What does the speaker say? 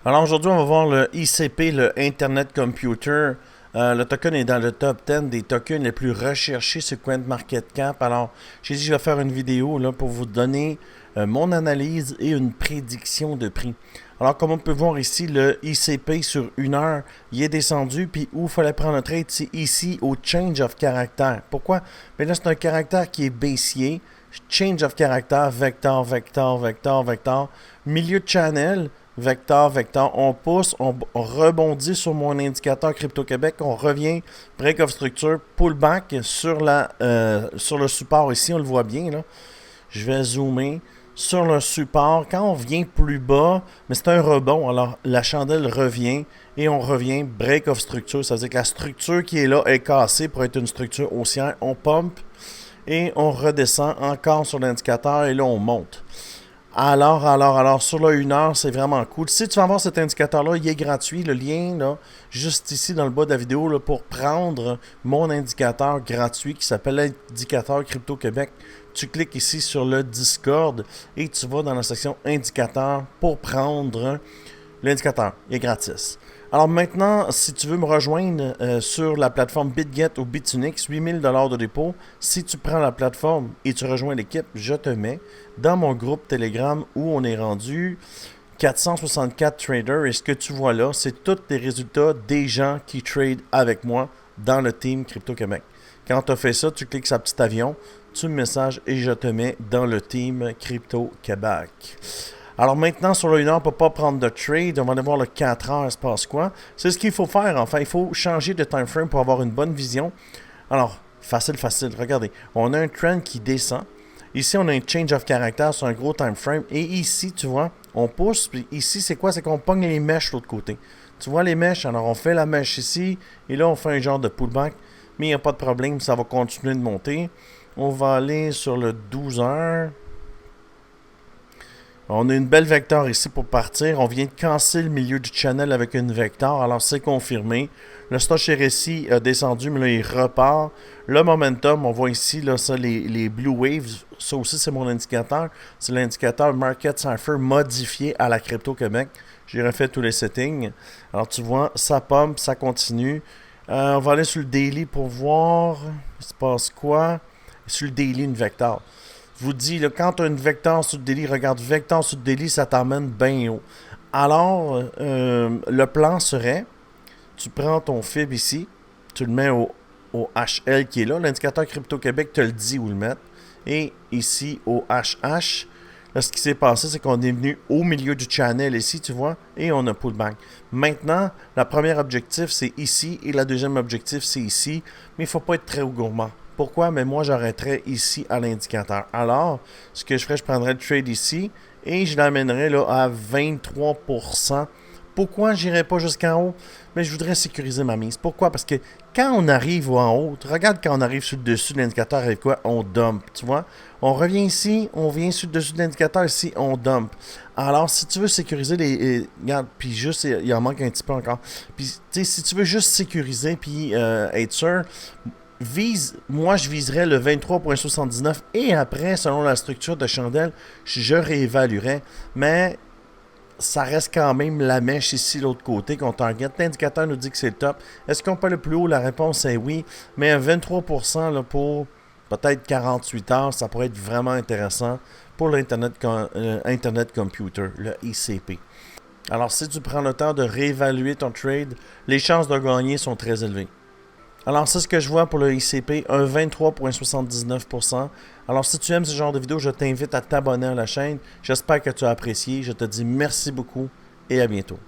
Alors aujourd'hui, on va voir le ICP, le Internet Computer. Le token est dans le top 10 des tokens les plus recherchés sur CoinMarketCap. Alors, j'ai dit que je vais faire une vidéo là, pour vous donner mon analyse et une prédiction de prix. Alors, comme on peut voir ici, le ICP sur une heure, il est descendu. Puis où il fallait prendre un trade, c'est ici au Change of Character. Pourquoi? Mais là, c'est un caractère qui est baissier. Change of Character, vector, vector, vector, vector. Milieu de channel. Vector, vector, on pousse, on rebondit sur mon indicateur Crypto-Québec, on revient, break of structure, pullback sur le support ici, on le voit bien là. Je vais zoomer sur le support. Quand on vient plus bas, mais c'est un rebond, alors la chandelle revient et on revient break of structure. Ça veut dire que la structure qui est là est cassée pour être une structure haussière. On pump et on redescend encore sur l'indicateur et là on monte. Alors, sur le 1 heure, c'est vraiment cool. Si tu vas voir cet indicateur-là, il est gratuit. Le lien, là, juste ici dans le bas de la vidéo, là, pour prendre mon indicateur gratuit qui s'appelle l'indicateur Crypto-Québec. Tu cliques ici sur le Discord et tu vas dans la section indicateur pour prendre l'indicateur. Il est gratis. Alors maintenant, si tu veux me rejoindre sur la plateforme BitGet ou Bitunix, 8000 $ de dépôt, si tu prends la plateforme et tu rejoins l'équipe, je te mets dans mon groupe Telegram où on est rendu 464 traders. Et ce que tu vois là, c'est tous les résultats des gens qui tradent avec moi dans le team Crypto-Québec. Quand tu as fait ça, tu cliques sur le petit avion, tu me messages et je te mets dans le team Crypto-Québec. Alors maintenant, sur le 1 heure, on ne peut pas prendre de trade. On va aller voir le 4 heures, il se passe quoi. C'est ce qu'il faut faire, enfin. Il faut changer de time frame pour avoir une bonne vision. Alors, facile. Regardez, on a un trend qui descend. Ici, on a un change of character sur un gros time frame. Et ici, tu vois, on pousse. Puis ici, c'est quoi? C'est qu'on pogne les mèches de l'autre côté. Tu vois les mèches? Alors, on fait la mèche ici. Et là, on fait un genre de pullback. Mais il n'y a pas de problème, ça va continuer de monter. On va aller sur le 12 heures. On a une belle vecteur ici pour partir. On vient de casser le milieu du channel avec une vecteur. Alors, c'est confirmé. Le Stoch RSI a descendu, mais là, il repart. Le momentum, on voit ici, là, ça, les Blue Waves. Ça aussi, c'est mon indicateur. C'est l'indicateur Market Cipher modifié à la Crypto-Québec. J'ai refait tous les settings. Alors, tu vois, ça pump, ça continue. On va aller sur le daily pour voir. Il se passe quoi? Sur le daily, une vecteur. Je vous dis, là, quand tu as une vecteur sur le daily, regarde, vecteur sur le daily, ça t'emmène bien haut. Alors, le plan serait, tu prends ton fib ici, tu le mets au HL qui est là, l'indicateur Crypto-Québec te le dit où le mettre, et ici au HH, là, ce qui s'est passé, c'est qu'on est venu au milieu du channel ici, tu vois, et on a pullback. Maintenant, le premier objectif, c'est ici, et le deuxième objectif, c'est ici, mais il ne faut pas être très gourmand. Pourquoi? Mais moi, j'arrêterais ici à l'indicateur. Alors, ce que je ferais, je prendrais le trade ici et je l'amènerais là à 23%. Pourquoi je n'irais pas jusqu'en haut? Mais je voudrais sécuriser ma mise. Pourquoi? Parce que quand on arrive en haut, regarde quand on arrive sur le dessus de l'indicateur, avec quoi? On dump, tu vois? On revient ici, on vient sur le dessus de l'indicateur, ici, on dump. Alors, si tu veux sécuriser regarde, puis juste, il en manque un petit peu encore. Puis, tu sais, si tu veux juste sécuriser, puis être sûr, moi je viserais le 23,79 et après, selon la structure de chandelle, je réévaluerais. Mais ça reste quand même la mèche ici, l'autre côté, qu'on target. L'indicateur nous dit que c'est le top. Est-ce qu'on peut aller plus haut? La réponse est oui. Mais un 23% là, pour peut-être 48 heures, ça pourrait être vraiment intéressant pour l'Internet Internet Computer, le ICP. Alors, si tu prends le temps de réévaluer ton trade, les chances de gagner sont très élevées. Alors, c'est ce que je vois pour le ICP, un 23,79%. Alors, si tu aimes ce genre de vidéo, je t'invite à t'abonner à la chaîne. J'espère que tu as apprécié. Je te dis merci beaucoup et à bientôt.